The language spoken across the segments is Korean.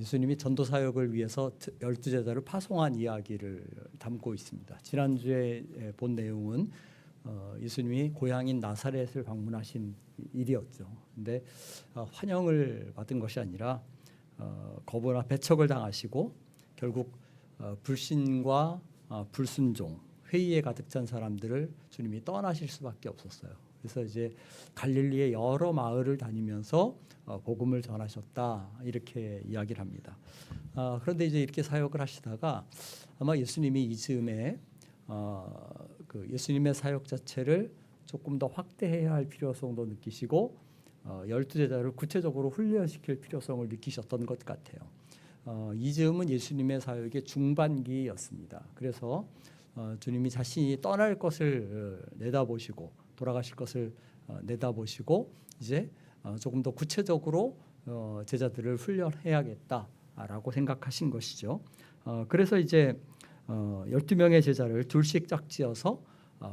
예수님이 전도 사역을 위해서 12제자를 파송한 이야기를 담고 있습니다. 지난주에 본 내용은 예수님이 고향인 나사렛을 방문하신 일이었죠. 근데 환영을 받은 것이 아니라 거부나 배척을 당하시고 결국 불신과 불순종, 회의에 가득 찬 사람들을 주님이 떠나실 수밖에 없었어요. 그래서 이제 갈릴리의 여러 마을을 다니면서 복음을 전하셨다 이렇게 이야기를 합니다. 그런데 이제 이렇게 사역을 하시다가 아마 예수님이 이 즈음에 그 예수님의 사역 자체를 조금 더 확대해야 할 필요성도 느끼시고 12제자를 구체적으로 훈련시킬 필요성을 느끼셨던 것 같아요. 이 즈음은 예수님의 사역의 중반기였습니다. 그래서 주님이 자신이 떠날 것을 내다보시고 돌아가실 것을 내다보시고 이제 조금 더 구체적으로 제자들을 훈련해야겠다라고 생각하신 것이죠. 그래서 이제 12명의 제자를 둘씩 짝지어서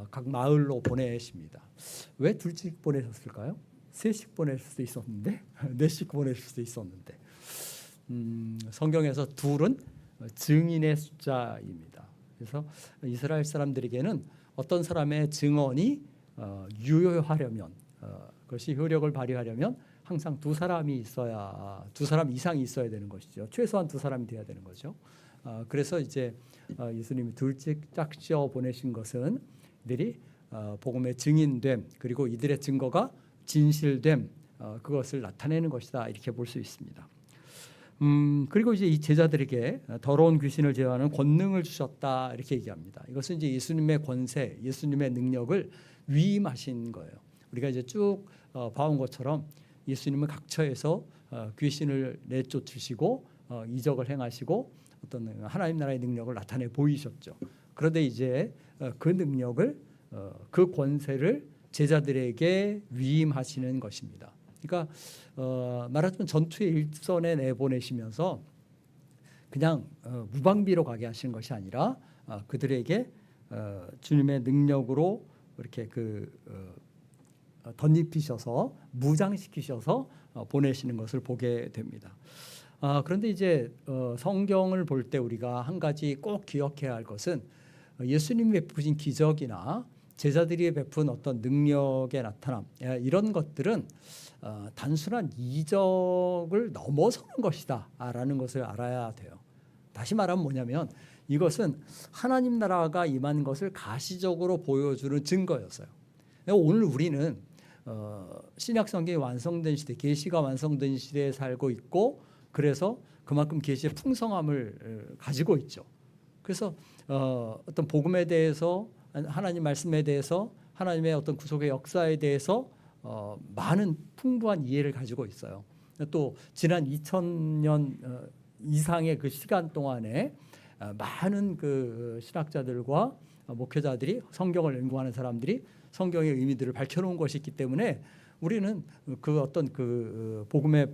각 마을로 보내십니다. 왜 둘씩 보내셨을까요? 셋씩 보낼 수도 있었는데 넷씩 보낼 수도 있었는데 성경에서 둘은 증인의 숫자입니다. 그래서 이스라엘 사람들에게는 어떤 사람의 증언이 유효하려면 그것이 효력을 발휘하려면 항상 두 사람 이상이 있어야 되는 것이죠. 최소한 두 사람이 돼야 되는 거죠. 그래서 이제 예수님이 둘씩 짝지어 보내신 것은 이들이 복음의 증인됨 그리고 이들의 증거가 진실됨 그것을 나타내는 것이다 이렇게 볼 수 있습니다. 그리고 이제 이 제자들에게 더러운 귀신을 제어하는 권능을 주셨다 이렇게 얘기합니다. 이것은 이제 예수님의 권세, 예수님의 능력을 위임하신 거예요. 우리가 이제 쭉 봐온 것처럼 예수님은 각처에서 귀신을 내쫓으시고 이적을 행하시고 어떤 하나님 나라의 능력을 나타내 보이셨죠. 그런데 이제 그 능력을 그 권세를 제자들에게 위임하시는 것입니다. 그러니까 말하자면 전투의 일선에 내보내시면서 그냥 무방비로 가게 하시는 것이 아니라 그들에게 주님의 능력으로 이렇게 덧입히셔서 무장시키셔서 보내시는 것을 보게 됩니다. 그런데 이제 성경을 볼 때 우리가 한 가지 꼭 기억해야 할 것은 예수님이 베푸신 기적이나 제자들이 베푼 어떤 능력의 나타남 이런 것들은 단순한 이적을 넘어서는 것이다 라는 것을 알아야 돼요. 다시 말하면 뭐냐면 이것은 하나님 나라가 임한 것을 가시적으로 보여주는 증거였어요. 오늘 우리는 신약 성경이 완성된 시대, 계시가 완성된 시대에 살고 있고 그래서 그만큼 계시의 풍성함을 가지고 있죠. 그래서 어떤 복음에 대해서 하나님 말씀에 대해서 하나님의 어떤 구속의 역사에 대해서 많은 풍부한 이해를 가지고 있어요. 또 지난 2000년 이상의 그 시간 동안에 많은 그 신학자들과 목회자들이 성경을 연구하는 사람들이 성경의 의미들을 밝혀놓은 것이 있기 때문에 우리는 그 어떤 그 복음의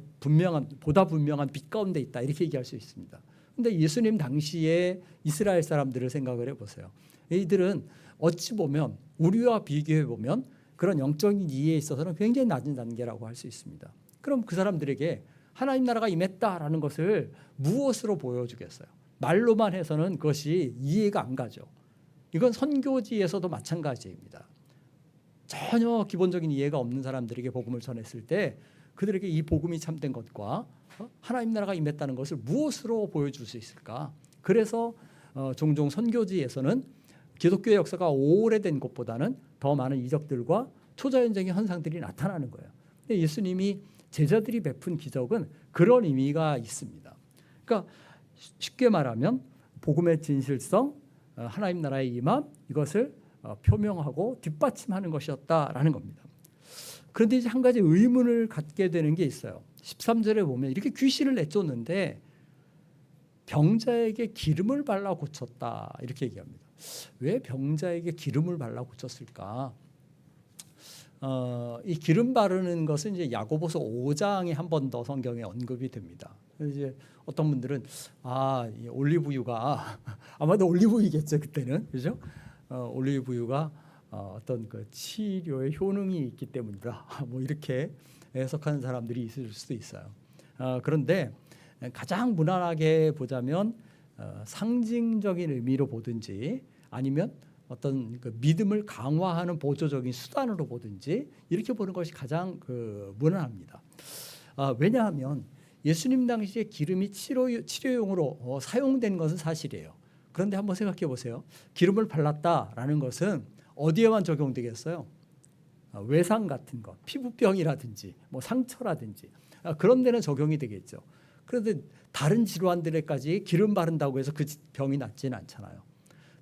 보다 분명한 빛 가운데 있다 이렇게 얘기할 수 있습니다. 그런데 예수님 당시에 이스라엘 사람들을 생각을 해보세요. 이들은 어찌 보면 우리와 비교해 보면 그런 영적인 이해에 있어서는 굉장히 낮은 단계라고 할 수 있습니다. 그럼 그 사람들에게 하나님 나라가 임했다라는 것을 무엇으로 보여주겠어요? 말로만 해서는 그것이 이해가 안 가죠. 이건 선교지에서도 마찬가지입니다. 전혀 기본적인 이해가 없는 사람들에게 복음을 전했을 때 그들에게 이 복음이 참된 것과 하나님 나라가 임했다는 것을 무엇으로 보여줄 수 있을까? 그래서 종종 선교지에서는 기독교의 역사가 오래된 것보다는 더 많은 이적들과 초자연적인 현상들이 나타나는 거예요. 근데 예수님이 제자들이 베푼 기적은 그런 의미가 있습니다. 그러니까 쉽게 말하면 복음의 진실성, 하나님 나라의 임함 이것을 표명하고 뒷받침하는 것이었다라는 겁니다. 그런데 이제 한 가지 의문을 갖게 되는 게 있어요. 13절에 보면 이렇게 귀신을 내쫓는데 병자에게 기름을 발라 고쳤다 이렇게 얘기합니다. 왜 병자에게 기름을 발라 고쳤을까? 이 기름 바르는 것은 이제 야고보서 5장에 한 번 더 성경에 언급이 됩니다. 그래서 이제 어떤 분들은 이 올리브유가 아마도 올리브유겠죠 그때는 그죠? 올리브유가 어떤 그 치료의 효능이 있기 때문이다. 뭐 이렇게 해석하는 사람들이 있을 수도 있어요. 그런데 가장 무난하게 보자면 상징적인 의미로 보든지 아니면 어떤 그 믿음을 강화하는 보조적인 수단으로 보든지 이렇게 보는 것이 가장 무난합니다. 왜냐하면 예수님 당시에 기름이 치료용으로 사용된 것은 사실이에요. 그런데 한번 생각해 보세요. 기름을 발랐다라는 것은 어디에만 적용되겠어요? 외상 같은 것, 피부병이라든지 뭐 상처라든지 그런 데는 적용이 되겠죠. 그런데 다른 질환들에까지 기름 바른다고 해서 그 병이 낫지는 않잖아요.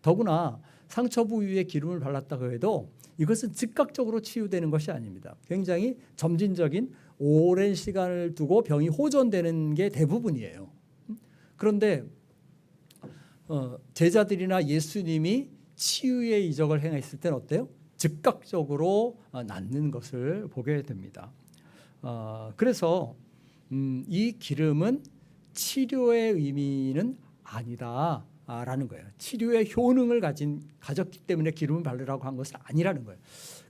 더구나 상처 부위에 기름을 발랐다고 해도 이것은 즉각적으로 치유되는 것이 아닙니다. 굉장히 점진적인 오랜 시간을 두고 병이 호전되는 게 대부분이에요. 그런데 제자들이나 예수님이 치유의 이적을 행했을 때는 어때요? 즉각적으로 낫는 것을 보게 됩니다. 그래서 이 기름은 치료의 의미는 아니다라는 거예요. 치료의 효능을 가졌기 때문에 기름을 바르라고 한 것은 아니라는 거예요.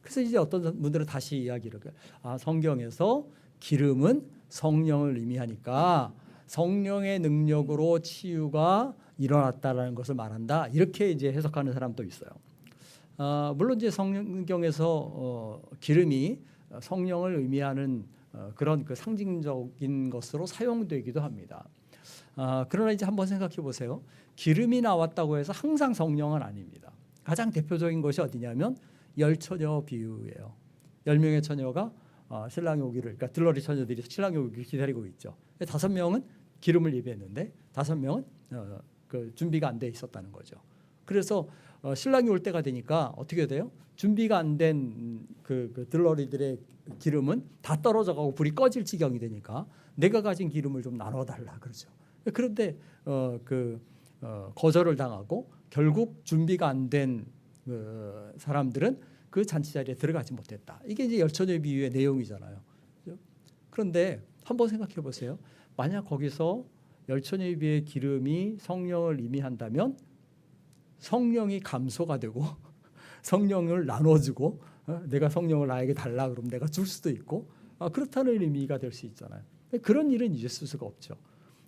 그래서 이제 어떤 분들은 다시 이야기를 성경에서 기름은 성령을 의미하니까 성령의 능력으로 치유가 일어났다라는 것을 말한다. 이렇게 이제 해석하는 사람도 있어요. 물론 이제 성경에서 기름이 성령을 의미하는 그런 그 상징적인 것으로 사용되기도 합니다. 그러나 이제 한번 생각해 보세요. 기름이 나왔다고 해서 항상 성령은 아닙니다. 가장 대표적인 것이 어디냐면 열처녀 비유예요. 10명의 처녀가 신랑이 오기를, 그러니까 들러리 처녀들이 신랑이 오기를 기다리고 있죠. 5명은 기름을 예비했는데 5명은 그 준비가 안 돼 있었다는 거죠. 그래서 신랑이 올 때가 되니까 어떻게 돼요? 준비가 안 된 그 들러리들의 기름은 다 떨어져가고 불이 꺼질 지경이 되니까 내가 가진 기름을 좀 나눠달라 그러죠. 그런데 거절을 당하고 결국 준비가 안 된 사람들은 그 잔치 자리에 들어가지 못했다. 이게 이제 열처녀 비유의 내용이잖아요. 그런데 한번 생각해 보세요. 만약 거기서 열처녀 비유의 기름이 성령을 의미한다면 성령이 감소가 되고 성령을 나눠주고 내가 성령을 나에게 달라 그러면 내가 줄 수도 있고 그렇다는 의미가 될 수 있잖아요. 그런 일은 있을 수가 없죠.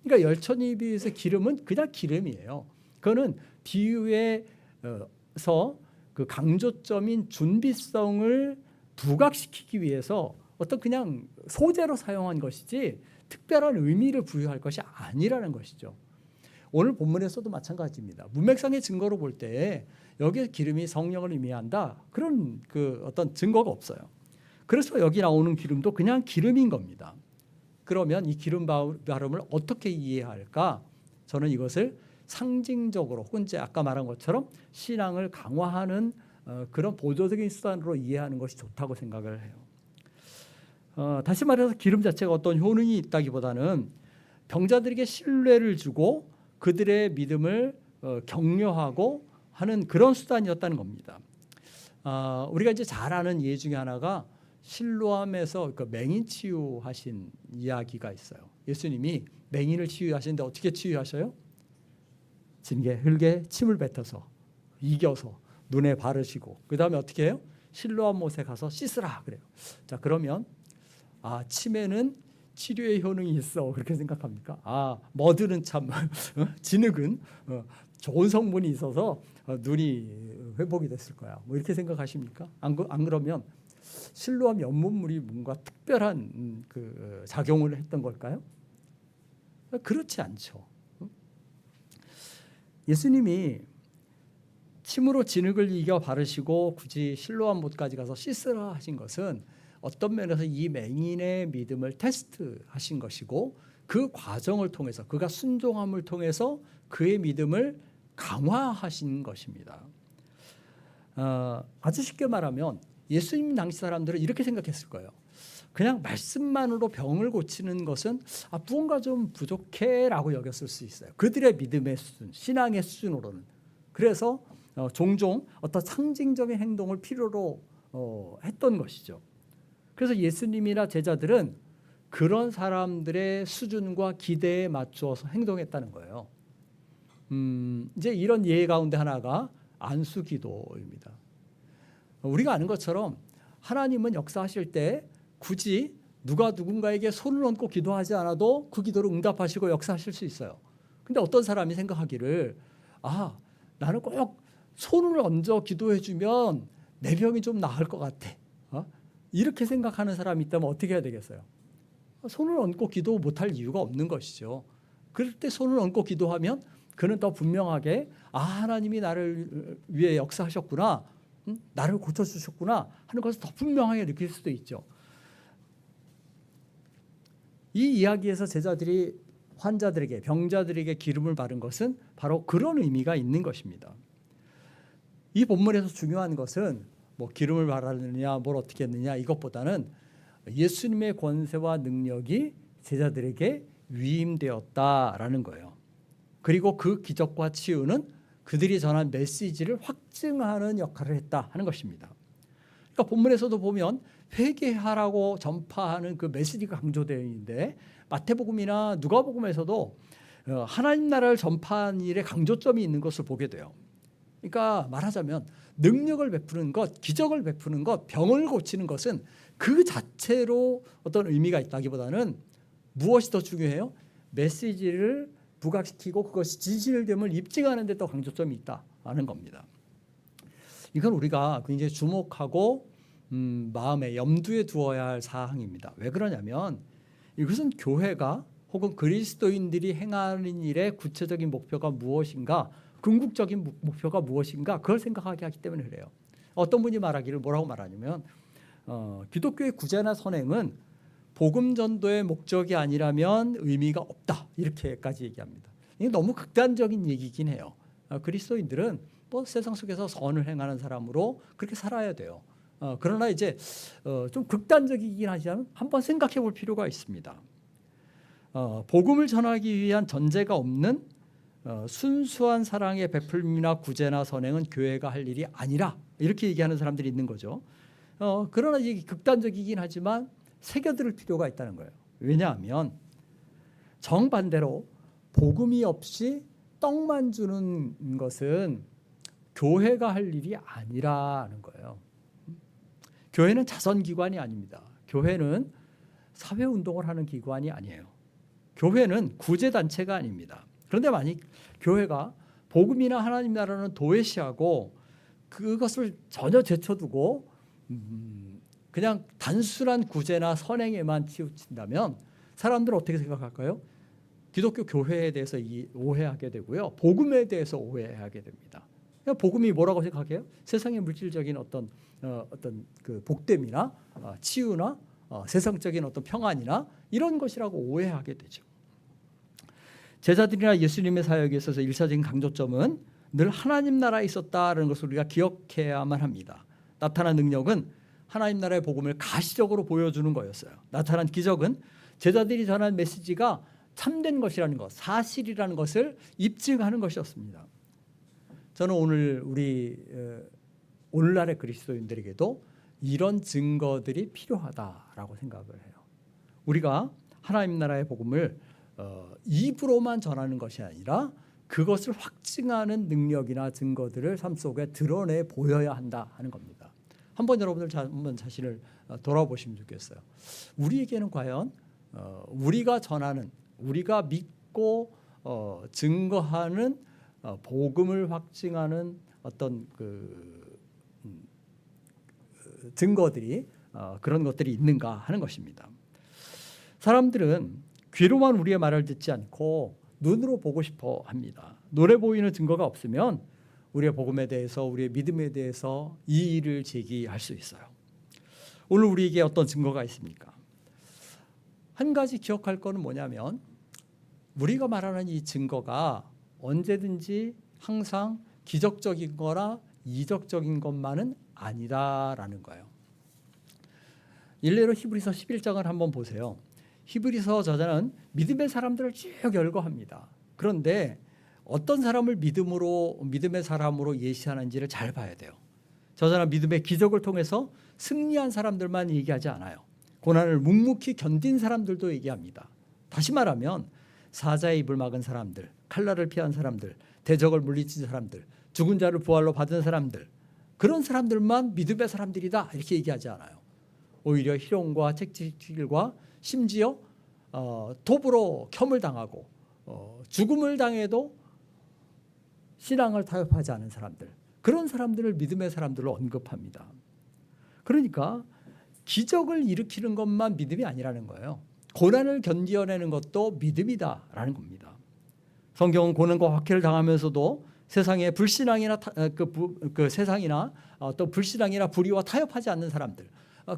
그러니까 열처녀 비유에서 기름은 그냥 기름이에요. 그거는 비유에서 그 강조점인 준비성을 부각시키기 위해서 어떤 그냥 소재로 사용한 것이지 특별한 의미를 부여할 것이 아니라는 것이죠. 오늘 본문에서도 마찬가지입니다. 문맥상의 증거로 볼 때 여기에 기름이 성령을 의미한다. 그런 그 어떤 증거가 없어요. 그래서 여기 나오는 기름도 그냥 기름인 겁니다. 그러면 이 기름 발음을 어떻게 이해할까? 저는 이것을 상징적으로 혹은 이제 아까 말한 것처럼 신앙을 강화하는 그런 보조적인 수단으로 이해하는 것이 좋다고 생각을 해요. 다시 말해서 기름 자체가 어떤 효능이 있다기보다는 병자들에게 신뢰를 주고 그들의 믿음을 격려하고 하는 그런 수단이었다는 겁니다. 우리가 이제 잘 아는 예 중에 하나가 실로암에서 그 맹인 치유하신 이야기가 있어요. 예수님이 맹인을 치유하시는데 어떻게 치유하셔요? 징계 흙에 침을 뱉어서 이겨서 눈에 바르시고 그 다음에 어떻게 해요? 실로암 못에 가서 씻으라 그래요. 자 그러면 침에는 치료의 효능이 있어 그렇게 생각합니까? 머드는 참 진흙은 좋은 성분이 있어서 눈이 회복이 됐을 거야. 뭐 이렇게 생각하십니까? 안 그러면 실로암 연못물이 뭔가 특별한 그 작용을 했던 걸까요? 그렇지 않죠. 예수님이 침으로 진흙을 이겨 바르시고 굳이 실로암 못까지 가서 씻으라 하신 것은 어떤 면에서 이 맹인의 믿음을 테스트하신 것이고 그 과정을 통해서 그가 순종함을 통해서 그의 믿음을 강화하신 것입니다. 아주 쉽게 말하면 예수님 당시 사람들은 이렇게 생각했을 거예요. 그냥 말씀만으로 병을 고치는 것은 무언가 좀 부족해라고 여겼을 수 있어요. 그들의 믿음의 수준, 신앙의 수준으로는. 그래서 종종 어떤 상징적인 행동을 필요로 했던 것이죠. 그래서 예수님이나 제자들은 그런 사람들의 수준과 기대에 맞추어서 행동했다는 거예요. 이제 이런 예 가운데 하나가 안수기도입니다. 우리가 아는 것처럼 하나님은 역사하실 때 굳이 누가 누군가에게 손을 얹고 기도하지 않아도 그 기도를 응답하시고 역사하실 수 있어요. 근데 어떤 사람이 생각하기를 나는 꼭 손을 얹어 기도해 주면 내 병이 좀 나을 것 같아. 이렇게 생각하는 사람이 있다면 어떻게 해야 되겠어요? 손을 얹고 기도 못할 이유가 없는 것이죠. 그럴 때 손을 얹고 기도하면 그는 더 분명하게 하나님이 나를 위해 역사하셨구나, 나를 고쳐주셨구나 하는 것을 더 분명하게 느낄 수도 있죠. 이 이야기에서 제자들이 환자들에게, 병자들에게 기름을 바른 것은 바로 그런 의미가 있는 것입니다. 이 본문에서 중요한 것은 뭐 기름을 바르느냐 뭘 어떻게 했느냐 이것보다는 예수님의 권세와 능력이 제자들에게 위임되었다라는 거예요. 그리고 그 기적과 치유는 그들이 전한 메시지를 확증하는 역할을 했다 하는 것입니다. 그러니까 본문에서도 보면 회개하라고 전파하는 그 메시지가 강조되어 있는데 마태복음이나 누가복음에서도 하나님 나라를 전파하는 일에 강조점이 있는 것을 보게 돼요. 그러니까 말하자면 능력을 베푸는 것, 기적을 베푸는 것, 병을 고치는 것은 그 자체로 어떤 의미가 있다기보다는 무엇이 더 중요해요? 메시지를 부각시키고 그것이 진실됨을 입증하는 데 더 강조점이 있다는 겁니다. 이건 우리가 굉장히 주목하고 마음에 염두에 두어야 할 사항입니다. 왜 그러냐면 이것은 교회가 혹은 그리스도인들이 행하는 일의 구체적인 목표가 무엇인가, 궁극적인 목표가 무엇인가 그걸 생각하게 하기 때문에 그래요. 어떤 분이 말하기를 뭐라고 말하냐면 기독교의 구제나 선행은 복음 전도의 목적이 아니라면 의미가 없다 이렇게까지 얘기합니다. 이게 너무 극단적인 얘기긴 해요. 그리스도인들은 뭐 세상 속에서 선을 행하는 사람으로 그렇게 살아야 돼요. 그러나 이제 좀 극단적이긴 하지만 한번 생각해 볼 필요가 있습니다. 복음을 전하기 위한 전제가 없는 순수한 사랑의 베풀림이나 구제나 선행은 교회가 할 일이 아니라 이렇게 얘기하는 사람들이 있는 거죠. 그러나 이게 극단적이긴 하지만 새겨들을 필요가 있다는 거예요. 왜냐하면 정반대로 복음이 없이 떡만 주는 것은 교회가 할 일이 아니라는 거예요. 교회는 자선기관이 아닙니다. 교회는 사회운동을 하는 기관이 아니에요. 교회는 구제단체가 아닙니다. 그런데 만약 교회가 복음이나 하나님 나라는 도외시하고 그것을 전혀 제쳐두고 그냥 단순한 구제나 선행에만 치우친다면 사람들은 어떻게 생각할까요? 기독교 교회에 대해서 오해하게 되고요. 복음에 대해서 오해하게 됩니다. 복음이 뭐라고 생각해요? 세상의 물질적인 어떤 그 복됨이나 치유나 세상적인 어떤 평안이나 이런 것이라고 오해하게 되죠. 제자들이나 예수님의 사역에 있어서 일차적인 강조점은 늘 하나님 나라에 있었다는 것을 우리가 기억해야만 합니다. 나타난 능력은 하나님 나라의 복음을 가시적으로 보여주는 거였어요. 나타난 기적은 제자들이 전한 메시지가 참된 것이라는 것, 사실이라는 것을 입증하는 것이었습니다. 저는 오늘 오늘날의 그리스도인들에게도 이런 증거들이 필요하다라고 생각을 해요. 우리가 하나님 나라의 복음을 입으로만 전하는 것이 아니라 그것을 확증하는 능력이나 증거들을 삶 속에 드러내 보여야 한다 하는 겁니다. 한번 여러분들 한번 자신을 돌아보시면 좋겠어요. 우리에게는 과연 우리가 전하는, 우리가 믿고 증거하는 복음을 확증하는 어떤 증거들이 그런 것들이 있는가 하는 것입니다. 사람들은 귀로만 우리의 말을 듣지 않고 눈으로 보고 싶어 합니다. 눈에 보이는 증거가 없으면 우리의 복음에 대해서, 우리의 믿음에 대해서 이의를 제기할 수 있어요. 오늘 우리에게 어떤 증거가 있습니까? 한 가지 기억할 거는 뭐냐면 우리가 말하는 이 증거가 언제든지 항상 기적적인 거나 이적적인 것만은 아니다라는 거예요. 일례로 히브리서 11장을 한번 보세요. 히브리서 저자는 믿음의 사람들을 쭉 열거합니다. 그런데 어떤 사람을 믿음의 사람으로 예시하는지를 잘 봐야 돼요. 저자는 믿음의 기적을 통해서 승리한 사람들만 얘기하지 않아요. 고난을 묵묵히 견딘 사람들도 얘기합니다. 다시 말하면 사자의 입을 막은 사람들, 칼날을 피한 사람들, 대적을 물리친 사람들, 죽은 자를 부활로 받은 사람들, 그런 사람들만 믿음의 사람들이다 이렇게 얘기하지 않아요. 오히려 희롱과 채찍질과 심지어 도부로 켬을 당하고 죽음을 당해도 신앙을 타협하지 않은 사람들, 그런 사람들을 믿음의 사람들로 언급합니다. 그러니까 기적을 일으키는 것만 믿음이 아니라는 거예요. 고난을 견뎌내는 것도 믿음이다라는 겁니다. 성경은 고난과 박해를 당하면서도 세상의 불신앙이나 세상이나 또 불신앙이나 불의와 타협하지 않는 사람들,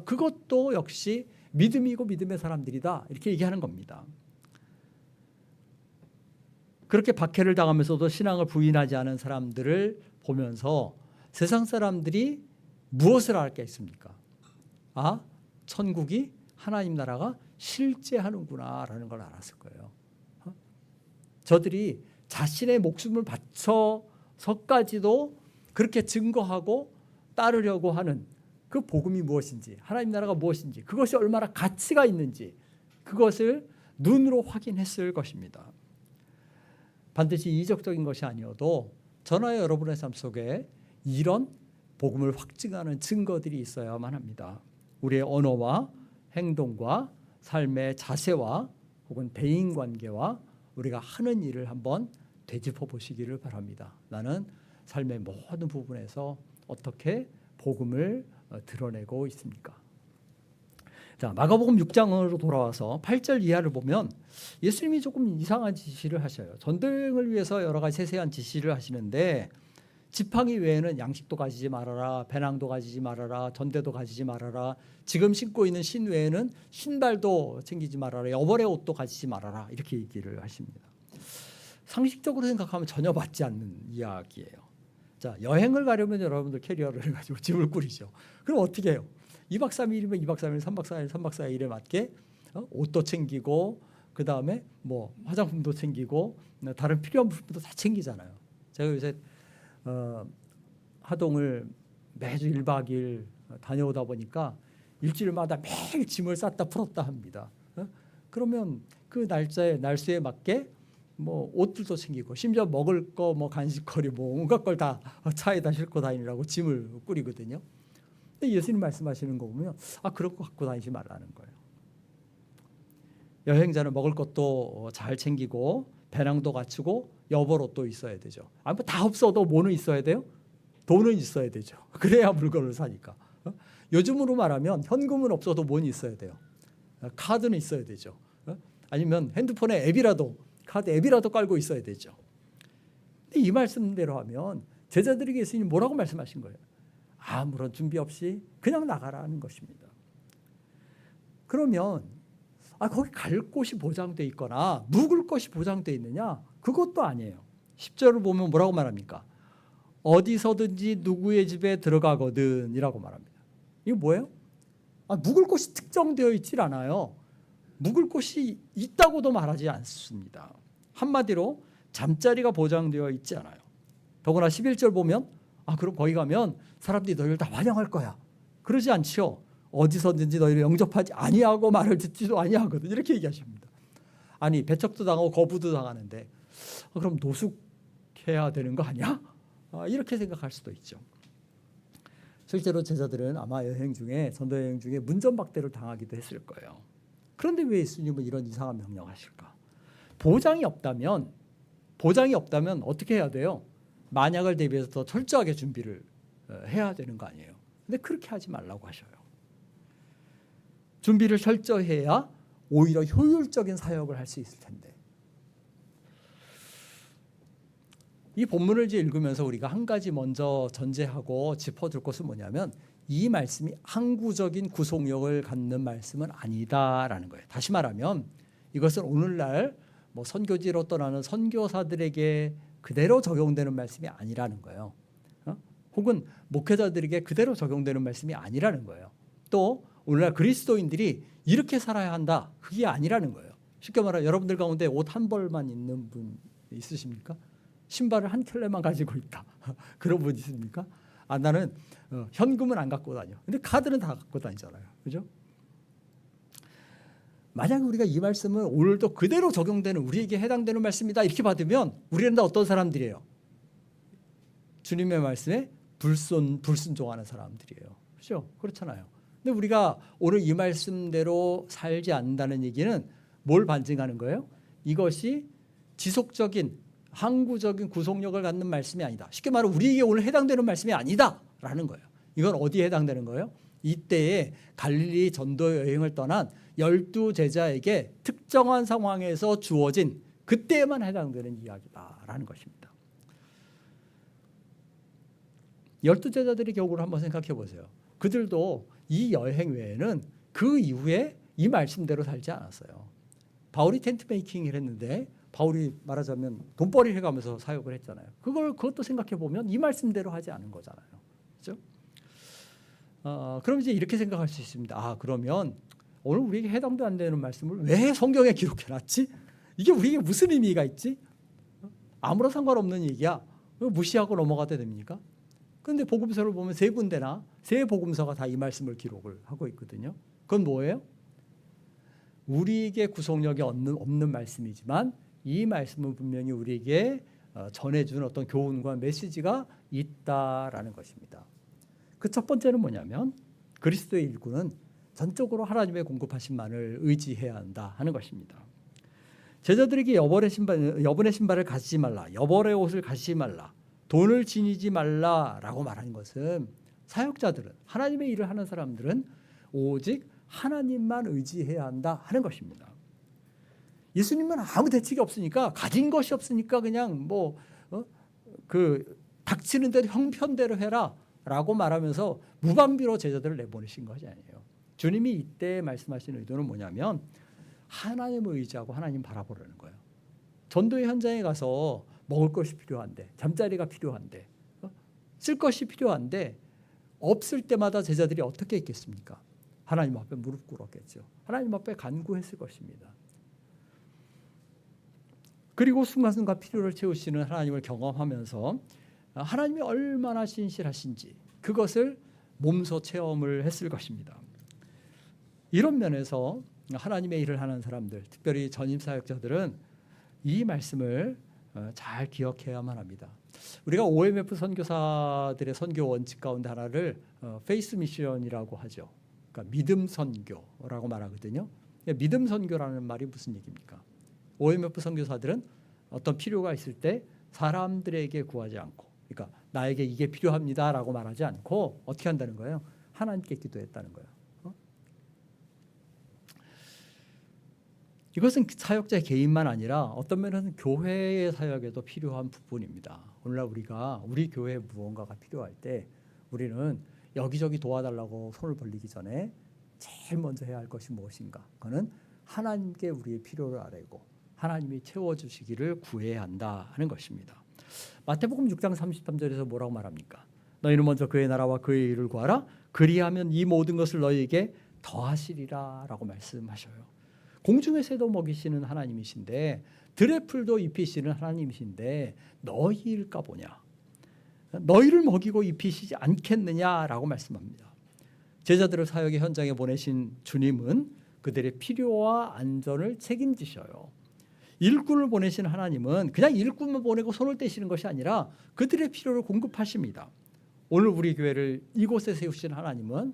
그것도 역시 믿음이고 믿음의 사람들이다, 이렇게 얘기하는 겁니다. 그렇게 박해를 당하면서도 신앙을 부인하지 않은 사람들을 보면서 세상 사람들이 무엇을 알겠습니까? 아, 천국이, 하나님 나라가 실제하는구나라는 걸 알았을 거예요. 저들이 자신의 목숨을 바쳐서까지도 그렇게 증거하고 따르려고 하는 그 복음이 무엇인지, 하나님 나라가 무엇인지, 그것이 얼마나 가치가 있는지, 그것을 눈으로 확인했을 것입니다. 반드시 이적적인 것이 아니어도 저나 여러분의 삶 속에 이런 복음을 확증하는 증거들이 있어야만 합니다. 우리의 언어와 행동과 삶의 자세와 혹은 대인관계와 우리가 하는 일을 한번 되짚어 보시기를 바랍니다. 나는 삶의 모든 부분에서 어떻게 복음을 드러내고 있습니까? 자, 마가복음 6장으로 돌아와서 8절 이하를 보면 예수님이 조금 이상한 지시를 하셔요. 전도여행을 위해서 여러 가지 세세한 지시를 하시는데, 지팡이 외에는 양식도 가지지 말아라, 배낭도 가지지 말아라, 전대도 가지지 말아라, 지금 신고 있는 신 외에는 신발도 챙기지 말아라, 여벌의 옷도 가지지 말아라, 이렇게 얘기를 하십니다. 상식적으로 생각하면 전혀 맞지 않는 이야기예요. 자, 여행을 가려면 여러분들 캐리어를 해가지고 짐을 꾸리죠. 그럼 어떻게 해요? 2박 3일이면 2박 3일, 3박 4일, 3박 4일에 맞게 옷도 챙기고, 그 다음에 뭐 화장품도 챙기고, 다른 필요한 부분도 다 챙기잖아요. 제가 요새 하동을 매주 1박 2일 다녀오다 보니까 일주일마다 매일 짐을 쌌다 풀었다 합니다. 그러면 그 날수에 맞게 뭐 옷들도 챙기고, 심지어 먹을 거, 뭐 간식거리, 뭐 온갖 걸 다 차에다 싣고 다니라고 짐을 꾸리거든요. 근데 예수님 말씀하시는 거 보면 그런 거 갖고 다니지 말라는 거예요. 여행자는 먹을 것도 잘 챙기고, 배낭도 갖추고, 여벌옷도 있어야 되죠. 뭐 다 없어도 뭐는 있어야 돼요? 돈은 있어야 되죠. 그래야 물건을 사니까. 요즘으로 말하면 현금은 없어도 뭐는 있어야 돼요? 카드는 있어야 되죠. 아니면 핸드폰에 앱이라도, 카드 앱이라도 깔고 있어야 되죠. 근데 이 말씀대로 하면 제자들에게 예수님이 뭐라고 말씀하신 거예요? 아무런 준비 없이 그냥 나가라는 것입니다. 그러면 거기 갈 곳이 보장돼 있거나 묵을 것이 보장돼 있느냐? 그것도 아니에요. 10절을 보면 뭐라고 말합니까? 어디서든지 누구의 집에 들어가거든 이라고 말합니다. 이게 뭐예요? 묵을 곳이 특정되어 있질 않아요. 묵을 곳이 있다고도 말하지 않습니다. 한마디로 잠자리가 보장되어 있지 않아요. 더구나 11절 보면 그럼 거기 가면 사람들이 너희를 다 환영할 거야, 그러지 않죠. 어디서든지 너희를 영접하지 아니하고 말을 듣지도 아니하거든, 이렇게 얘기하십니다. 아니, 배척도 당하고 거부도 당하는데 그럼 노숙해야 되는 거 아니야? 이렇게 생각할 수도 있죠. 실제로 제자들은 아마 여행 중에, 전도 여행 중에 문전박대를 당하기도 했을 거예요. 그런데 왜 예수님은 이런 이상한 명령을 하실까? 보장이 없다면 어떻게 해야 돼요? 만약을 대비해서 더 철저하게 준비를 해야 되는 거 아니에요? 근데 그렇게 하지 말라고 하셔요. 준비를 철저해야 오히려 효율적인 사역을 할 수 있을 텐데. 이 본문을 이제 읽으면서 우리가 한 가지 먼저 전제하고 짚어줄 것은 뭐냐면, 이 말씀이 항구적인 구속력을 갖는 말씀은 아니다라는 거예요. 다시 말하면 이것은 오늘날 뭐 선교지로 떠나는 선교사들에게 그대로 적용되는 말씀이 아니라는 거예요. 혹은 목회자들에게 그대로 적용되는 말씀이 아니라는 거예요. 또 오늘날 그리스도인들이 이렇게 살아야 한다, 그게 아니라는 거예요. 쉽게 말하면 여러분들 가운데 옷 한 벌만 있는 분 있으십니까? 신발을 한 켤레만 가지고 있다, 그런 분 있습니까? 나는 현금은 안 갖고 다녀. 근데 카드는 다 갖고 다니잖아요. 그죠? 만약 우리가 이 말씀을 오늘도 그대로 적용되는, 우리에게 해당되는 말씀이다 이렇게 받으면 우리는 다 어떤 사람들이에요? 주님의 말씀에 불순종하는 사람들이에요. 그렇죠? 그렇잖아요. 근데 우리가 오늘 이 말씀대로 살지 않는다는 얘기는 뭘 반증하는 거예요? 이것이 지속적인 항구적인 구속력을 갖는 말씀이 아니다. 쉽게 말하면 우리에게 오늘 해당되는 말씀이 아니다라는 거예요. 이건 어디에 해당되는 거예요? 이때에 갈릴리 전도 여행을 떠난 12제자에게 특정한 상황에서 주어진 그때에만 해당되는 이야기다라는 것입니다. 12제자들의 경우를 한번 생각해 보세요. 그들도 이 여행 외에는 그 이후에 이 말씀대로 살지 않았어요. 바울이 텐트 메이킹을 했는데 바울이 말하자면 돈벌이를 해가면서 사역을 했잖아요. 그것도 생각해 보면 이 말씀대로 하지 않은 거잖아요. 그렇죠? 그럼 이제 이렇게 생각할 수 있습니다. 그러면 오늘 우리에게 해당도 안 되는 말씀을 왜 성경에 기록해놨지? 이게 우리에게 무슨 의미가 있지? 아무런 상관없는 얘기야. 무시하고 넘어가도 됩니까? 그런데 복음서를 보면 세 군데나 세 복음서가 다 이 말씀을 기록을 하고 있거든요. 그건 뭐예요? 우리에게 구속력이 없는 말씀이지만 이 말씀은 분명히 우리에게 전해주는 어떤 교훈과 메시지가 있다라는 것입니다. 그 첫 번째는 뭐냐면 그리스도의 일꾼은 전적으로 하나님의 공급하심만을 의지해야 한다 하는 것입니다. 제자들에게 여벌의 신발을 가지지 말라, 여벌의 옷을 가지지 말라, 돈을 지니지 말라라고 말하는 것은 사역자들은, 하나님의 일을 하는 사람들은 오직 하나님만 의지해야 한다 하는 것입니다. 예수님은 아무 대책이 없으니까, 가진 것이 없으니까 그냥 닥치는 대로 형편대로 해라라고 말하면서 무방비로 제자들을 내보내신 것이 아니에요. 주님이 이때 말씀하신 의도는 뭐냐면 하나님을 의지하고 하나님 바라보려는 거예요. 전도의 현장에 가서 먹을 것이 필요한데, 잠자리가 필요한데, 쓸 것이 필요한데 없을 때마다 제자들이 어떻게 했겠습니까? 하나님 앞에 무릎 꿇었겠죠. 하나님 앞에 간구했을 것입니다. 그리고 순간순간 필요를 채우시는 하나님을 경험하면서 하나님이 얼마나 신실하신지 그것을 몸소 체험을 했을 것입니다. 이런 면에서 하나님의 일을 하는 사람들, 특별히 전임 사역자들은 이 말씀을 잘 기억해야만 합니다. 우리가 OMF 선교사들의 선교 원칙 가운데 하나를 페이스 미션이라고 하죠. 그러니까 믿음 선교라고 말하거든요. 믿음 선교라는 말이 무슨 얘기입니까? OMF 선교사들은 어떤 필요가 있을 때 사람들에게 구하지 않고, 그러니까 나에게 이게 필요합니다라고 말하지 않고 어떻게 한다는 거예요? 하나님께 기도했다는 거예요. 이것은 사역자의 개인만 아니라 어떤 면에서는 교회의 사역에도 필요한 부분입니다. 오늘날 우리가 우리 교회에 무언가가 필요할 때 우리는 여기저기 도와달라고 손을 벌리기 전에 제일 먼저 해야 할 것이 무엇인가? 그거는 하나님께 우리의 필요를 아뢰고 하나님이 채워주시기를 구해야 한다 하는 것입니다. 마태복음 6장 33절에서 뭐라고 말합니까? 너희는 먼저 그의 나라와 그의 일을 구하라. 그리하면 이 모든 것을 너희에게 더하시리라 라고 말씀하셔요. 공중의 새도 먹이시는 하나님이신데 들의 풀도 입히시는 하나님이신데 너희일까 보냐? 너희를 먹이고 입히시지 않겠느냐라고 말씀합니다. 제자들을 사역의 현장에 보내신 주님은 그들의 필요와 안전을 책임지셔요. 일꾼을 보내신 하나님은 그냥 일꾼만 보내고 손을 떼시는 것이 아니라 그들의 필요를 공급하십니다. 오늘 우리 교회를 이곳에 세우신 하나님은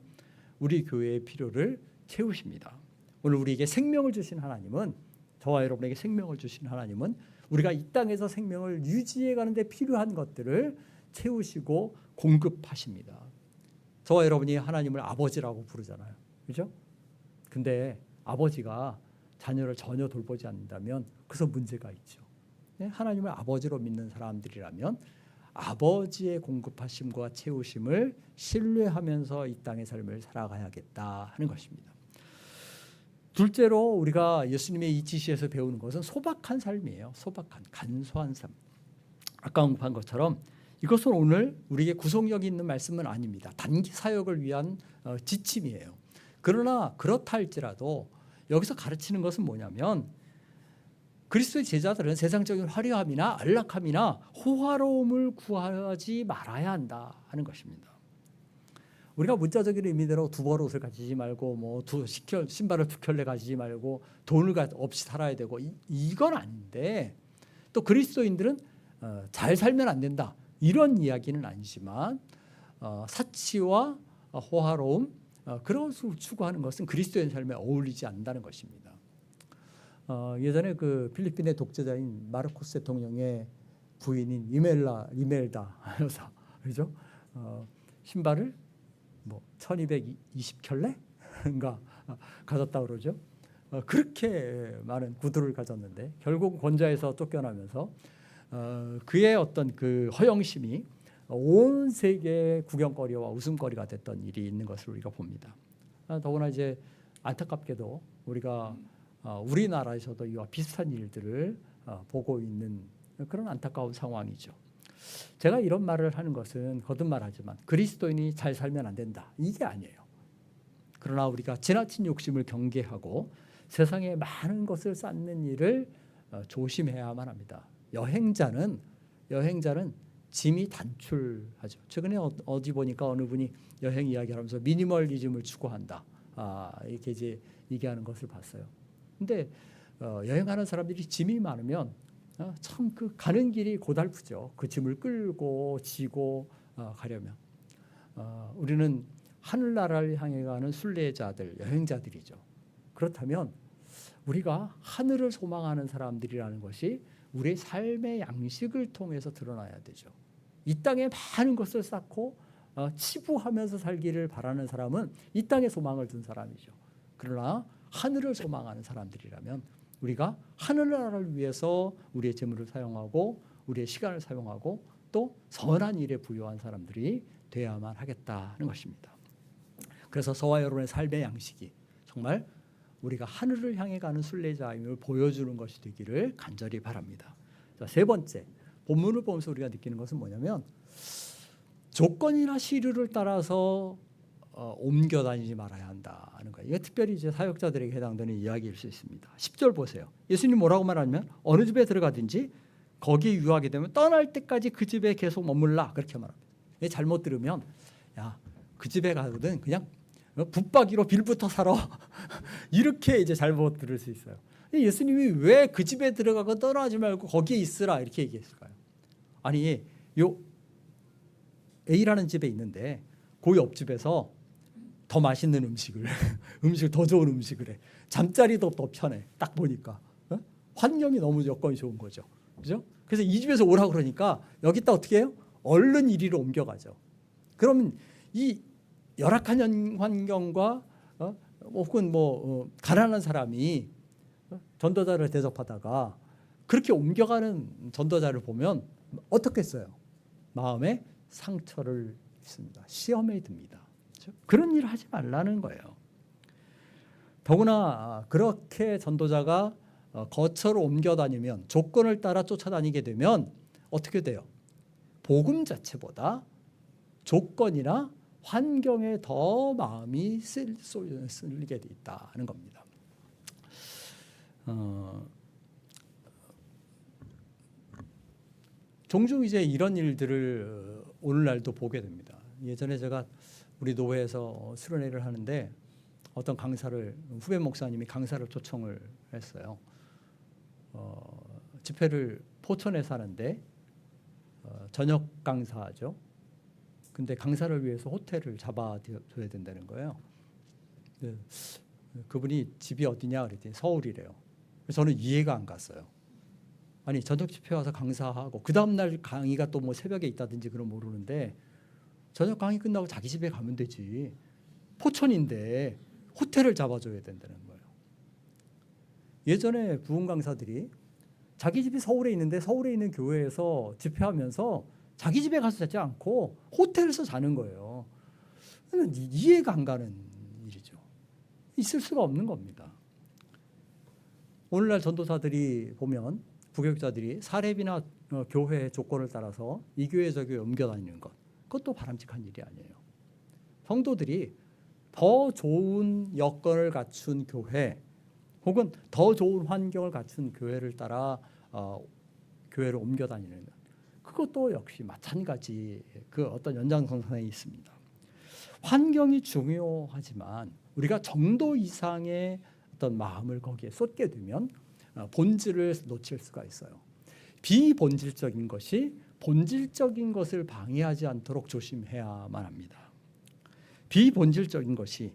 우리 교회의 필요를 채우십니다. 오늘 우리에게 생명을 주신 하나님은, 저와 여러분에게 생명을 주신 하나님은 우리가 이 땅에서 생명을 유지해 가는 데 필요한 것들을 채우시고 공급하십니다. 저와 여러분이 하나님을 아버지라고 부르잖아요. 그렇죠? 근데 아버지가 자녀를 전혀 돌보지 않는다면 그래서 문제가 있죠. 하나님을 아버지로 믿는 사람들이라면 아버지의 공급하심과 채우심을 신뢰하면서 이 땅의 삶을 살아가야겠다 하는 것입니다. 둘째로 우리가 예수님의 이 지시에서 배우는 것은 소박한 삶이에요. 소박한, 간소한 삶. 아까 언급한 것처럼 이것은 오늘 우리에게 구속력이 있는 말씀은 아닙니다. 단기 사역을 위한 지침이에요. 그러나 그렇다 할지라도 여기서 가르치는 것은 뭐냐면 그리스도의 제자들은 세상적인 화려함이나 안락함이나 호화로움을 구하지 말아야 한다 하는 것입니다. 우리가 문자적인 의미대로 두벌 옷을 가지지 말고 신발을 두 켤레 가지지 말고 돈을 없이 살아야 되고 이건 아닌데, 또 그리스도인들은 잘 살면 안 된다 이런 이야기는 아니지만 사치와 호화로움, 그런 것을 추구하는 것은 그리스도인 삶에 어울리지 않는다는 것입니다. 예전에 그 필리핀의 독재자인 마르코스 대통령의 부인인 이멜다 여사, 그죠? 신발을 뭐 1220켤레인가 가졌다 그러죠. 그렇게 많은 구두를 가졌는데 결국 권좌에서 쫓겨나면서 그의 어떤 그 허영심이 온 세계 구경거리와 웃음거리가 됐던 일이 있는 것을 우리가 봅니다. 더구나 이제 안타깝게도 우리가 우리나라에서도 이와 비슷한 일들을 보고 있는 그런 안타까운 상황이죠. 제가 이런 말을 하는 것은 거듭말하지만 그리스도인이 잘 살면 안 된다, 이게 아니에요. 그러나 우리가 지나친 욕심을 경계하고 세상에 많은 것을 쌓는 일을 조심해야만 합니다. 여행자는 짐이 단출하죠. 최근에 어디 보니까 어느 분이 여행 이야기하면서 미니멀리즘을 추구한다, 이렇게 이제 얘기하는 것을 봤어요. 근데 여행하는 사람들이 짐이 많으면 참 그 가는 길이 고달프죠. 그 짐을 끌고 지고 가려면 우리는 하늘나라를 향해 가는 순례자들, 여행자들이죠. 그렇다면 우리가 하늘을 소망하는 사람들이라는 것이 우리의 삶의 양식을 통해서 드러나야 되죠. 이 땅에 많은 것을 쌓고 치부하면서 살기를 바라는 사람은 이 땅에 소망을 둔 사람이죠. 그러나 하늘을 소망하는 사람들이라면 우리가 하늘나라를 위해서 우리의 재물을 사용하고 우리의 시간을 사용하고 또 선한 일에 부여한 사람들이 되어야만 하겠다는 것입니다. 그래서 저와 여러분의 삶의 양식이 정말 우리가 하늘을 향해 가는 순례자임을 보여주는 것이 되기를 간절히 바랍니다. 자, 세 번째, 본문을 보면서 우리가 느끼는 것은 뭐냐면 조건이나 시류를 따라서 옮겨 다니지 말아야 한다는 거예요. 이게 특별히 이제 사역자들에게 해당되는 이야기일 수 있습니다. 10절 보세요. 예수님 뭐라고 말하냐면 어느 집에 들어가든지 거기에 유하게 되면 떠날 때까지 그 집에 계속 머물라, 그렇게 말합니다. 잘못 들으면 야, 그 집에 가거든 그냥 붙박이로 빌부터 살아 이렇게 이제 잘못 들을 수 있어요. 예수님이 왜 그 집에 들어가고 떠나지 말고 거기에 있으라 이렇게 얘기했을까요? 아니, 요 A라는 집에 있는데 그 옆집에서 더 맛있는 음식을 더 좋은 음식을 해. 잠자리도 더 편해. 딱 보니까 환경이 너무 여건이 좋은 거죠. 그죠? 그래서 이 집에서 오라 그러니까 여기다 어떻게 해요? 얼른 이리로 옮겨가죠. 그러면 이 열악한 환경과 혹은 가난한 사람이 전도자를 대접하다가 그렇게 옮겨가는 전도자를 보면 어떻겠어요? 마음에 상처를 입습니다. 시험에 듭니다. 그렇죠? 그런 일을 하지 말라는 거예요. 더구나 그렇게 전도자가 거처로 옮겨 다니면, 조건을 따라 쫓아다니게 되면 어떻게 돼요? 복음 자체보다 조건이나 환경에 더 마음이 쓸리게 돼 있다는 겁니다. 종종 이제 이런 일들을 오늘날도 보게 됩니다. 예전에 제가 우리 노회에서 수련회를 하는데 어떤 강사를, 후배 목사님이 강사를 초청을 했어요. 집회를 포천에서 하는데 저녁 강사죠. 근데 강사를 위해서 호텔을 잡아줘야 된다는 거예요. 그분이 집이 어디냐 그랬더니 서울이래요. 그래서 저는 이해가 안 갔어요. 아니, 저녁 집회 와서 강사하고 그 다음날 강의가 또 뭐 새벽에 있다든지 그런 모르는데 저녁 강의 끝나고 자기 집에 가면 되지. 포천인데 호텔을 잡아줘야 된다는 거예요. 예전에 부흥 강사들이 자기 집이 서울에 있는데 서울에 있는 교회에서 집회하면서 자기 집에 가서 자지 않고 호텔에서 자는 거예요. 이해가 안 가는 일이죠. 있을 수가 없는 겁니다. 오늘날 전도사들이 보면, 부교육자들이 사례비나 교회 조건을 따라서 이 교회 저 교회 옮겨 다니는 것, 그것도 바람직한 일이 아니에요. 성도들이 더 좋은 여건을 갖춘 교회 혹은 더 좋은 환경을 갖춘 교회를 따라 교회를 옮겨 다니는 것, 그것도 역시 마찬가지 그 어떤 연장선상에 있습니다. 환경이 중요하지만 우리가 정도 이상의 어떤 마음을 거기에 쏟게 되면 본질을 놓칠 수가 있어요. 비본질적인 것이 본질적인 것을 방해하지 않도록 조심해야만 합니다. 비본질적인 것이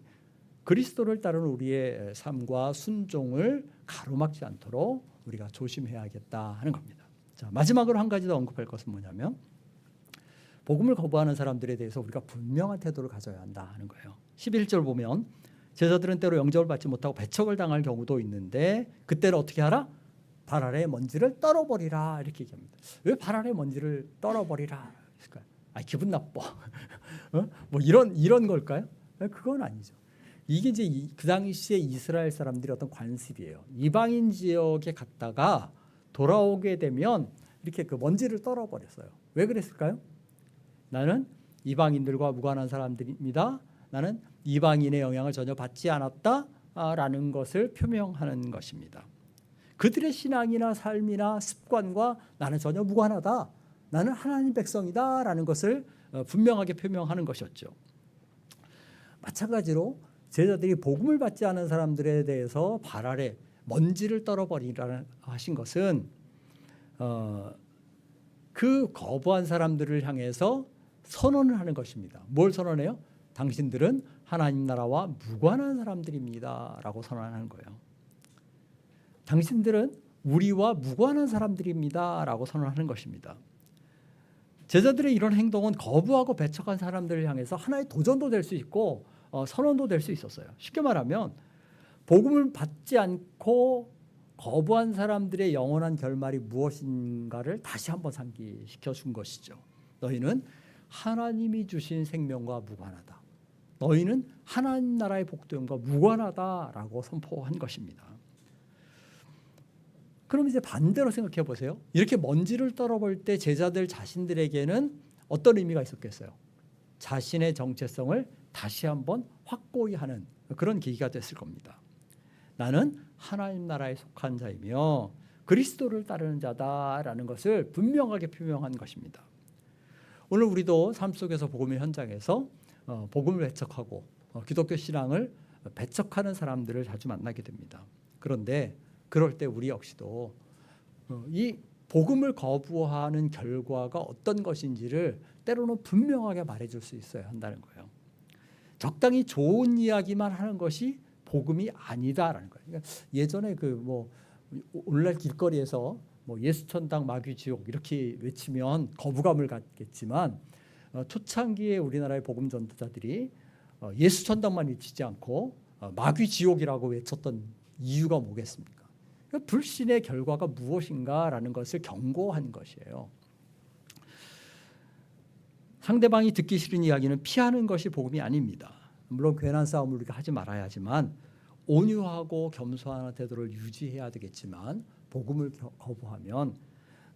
그리스도를 따르는 우리의 삶과 순종을 가로막지 않도록 우리가 조심해야겠다 하는 겁니다. 자, 마지막으로 한 가지 더 언급할 것은 뭐냐면 복음을 거부하는 사람들에 대해서 우리가 분명한 태도를 가져야 한다 하는 거예요. 11절 보면 제자들은 때로 영접을 받지 못하고 배척을 당할 경우도 있는데 그때는 어떻게 하라? 발 아래 먼지를 떨어버리라 이렇게 얘기합니다. 왜 발 아래 먼지를 떨어버리라 했을까요? 기분 나빠. 뭐 이런 걸까요? 그건 아니죠. 이게 이제 그 당시에 이스라엘 사람들이 어떤 관습이에요. 이방인 지역에 갔다가 돌아오게 되면 이렇게 그 먼지를 떨어버렸어요. 왜 그랬을까요? 나는 이방인들과 무관한 사람들입니다. 나는 이방인의 영향을 전혀 받지 않았다라는 것을 표명하는 것입니다. 그들의 신앙이나 삶이나 습관과 나는 전혀 무관하다. 나는 하나님 백성이다라는 것을 분명하게 표명하는 것이었죠. 마찬가지로 제자들이 복음을 받지 않은 사람들에 대해서 발 아래 먼지를 떨어버리라는 하신 것은 그 거부한 사람들을 향해서 선언을 하는 것입니다. 뭘 선언해요? 당신들은 하나님 나라와 무관한 사람들입니다 라고 선언하는 거예요. 당신들은 우리와 무관한 사람들입니다 라고 선언하는 것입니다. 제자들의 이런 행동은 거부하고 배척한 사람들을 향해서 하나의 도전도 될 수 있고 선언도 될 수 있었어요. 쉽게 말하면 복음을 받지 않고 거부한 사람들의 영원한 결말이 무엇인가를 다시 한번 상기시켜 준 것이죠. 너희는 하나님이 주신 생명과 무관하다. 너희는 하나님 나라의 복됨과 무관하다라고 선포한 것입니다. 그럼 이제 반대로 생각해 보세요. 이렇게 먼지를 떨어볼 때 제자들 자신들에게는 어떤 의미가 있었겠어요? 자신의 정체성을 다시 한번 확고히 하는 그런 계기가 됐을 겁니다. 나는 하나님 나라에 속한 자이며 그리스도를 따르는 자다라는 것을 분명하게 표명한 것입니다. 오늘 우리도 삶 속에서 복음의 현장에서 복음을 배척하고 기독교 신앙을 배척하는 사람들을 자주 만나게 됩니다. 그런데 그럴 때 우리 역시도 이 복음을 거부하는 결과가 어떤 것인지를 때로는 분명하게 말해줄 수 있어야 한다는 거예요. 적당히 좋은 이야기만 하는 것이 복음이 아니다라는 거예요. 그러니까 예전에 오늘날 길거리에서 예수 천당 마귀 지옥 이렇게 외치면 거부감을 갖겠지만 초창기에 우리나라의 복음 전도자들이 예수 천당만 외치지 않고 마귀 지옥이라고 외쳤던 이유가 뭐겠습니까? 불신의 결과가 무엇인가라는 것을 경고한 것이에요. 상대방이 듣기 싫은 이야기는 피하는 것이 복음이 아닙니다. 물론 괜한 싸움을 우리가 하지 말아야 하지만 온유하고 겸손한 태도를 유지해야 되겠지만 복음을 거부하면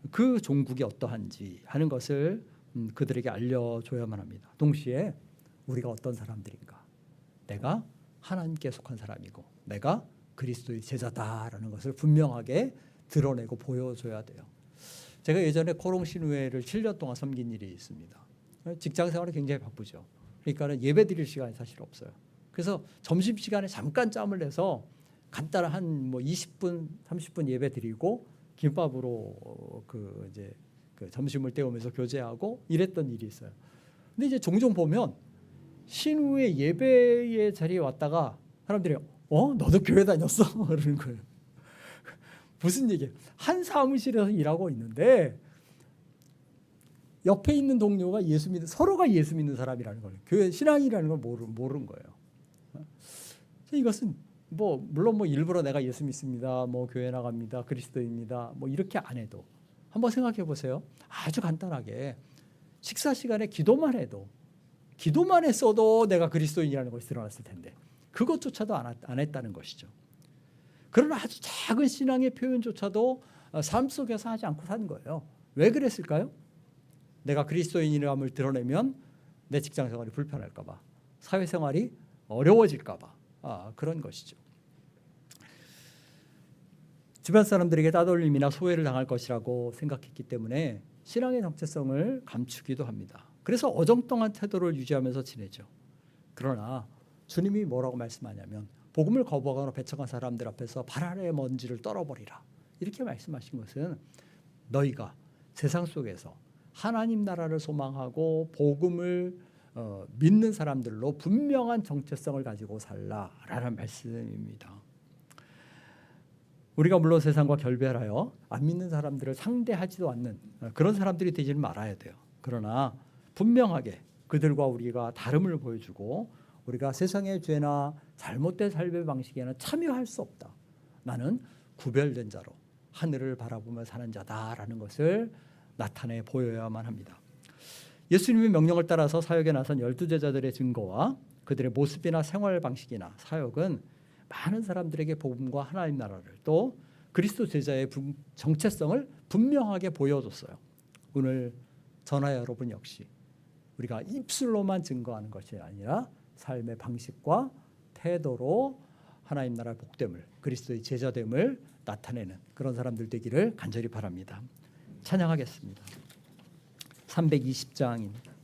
그 종국이 어떠한지 하는 것을 그들에게 알려줘야만 합니다. 동시에 우리가 어떤 사람들인가? 내가 하나님께 속한 사람이고 내가 그리스도의 제자다라는 것을 분명하게 드러내고 보여줘야 돼요. 제가 예전에 코롱신우회를 7년 동안 섬긴 일이 있습니다. 직장 생활이 굉장히 바쁘죠. 그러니까 예배 드릴 시간이 사실 없어요. 그래서 점심시간에 잠깐 짬을 내서 간단한 한 20분, 30분 예배 드리고 김밥으로 그 점심을 때우면서 교제하고 이랬던 일이 있어요. 근데 이제 종종 보면 신우회 예배의 자리에 왔다가 사람들이 너도 교회 다녔어? 그러는 거예요. 무슨 얘기예요? 한 사무실에서 일하고 있는데 옆에 있는 동료가 서로가 예수 믿는 사람이라는 거예요. 교회 신앙이라는 걸 모르는 거예요. 이것은 물론 일부러 내가 예수 믿습니다. 교회 나갑니다. 그리스도입니다. 이렇게 안 해도 한번 생각해 보세요. 아주 간단하게 식사 시간에 기도만 했어도 내가 그리스도인이라는 것이 드러났을 텐데 그것조차도 안 했다는 것이죠. 그러나 아주 작은 신앙의 표현조차도 삶 속에서 하지 않고 산 거예요. 왜 그랬을까요? 내가 그리스도인이라함을 드러내면 내 직장 생활이 불편할까 봐, 사회생활이 어려워질까 봐 그런 것이죠. 주변 사람들에게 따돌림이나 소외를 당할 것이라고 생각했기 때문에 신앙의 정체성을 감추기도 합니다. 그래서 어정쩡한 태도를 유지하면서 지내죠. 그러나 주님이 뭐라고 말씀하냐면 복음을 거부하거나 배척한 사람들 앞에서 발 아래의 먼지를 떨어버리라 이렇게 말씀하신 것은 너희가 세상 속에서 하나님 나라를 소망하고 복음을 믿는 사람들로 분명한 정체성을 가지고 살라라는 말씀입니다. 우리가 물론 세상과 결별하여 안 믿는 사람들을 상대하지도 않는 그런 사람들이 되지는 말아야 돼요. 그러나 분명하게 그들과 우리가 다름을 보여주고 우리가 세상의 죄나 잘못된 삶의 방식에는 참여할 수 없다. 나는 구별된 자로 하늘을 바라보며 사는 자다라는 것을 나타내 보여야만 합니다. 예수님의 명령을 따라서 사역에 나선 12제자들의 증거와 그들의 모습이나 생활 방식이나 사역은 많은 사람들에게 복음과 하나님 나라를 또 그리스도 제자의 정체성을 분명하게 보여줬어요. 오늘 저나 여러분 역시 우리가 입술로만 증거하는 것이 아니라 삶의 방식과 태도로 하나님 나라의 복됨을 그리스도의 제자됨을 나타내는 그런 사람들 되기를 간절히 바랍니다. 찬양하겠습니다. 320장입니다.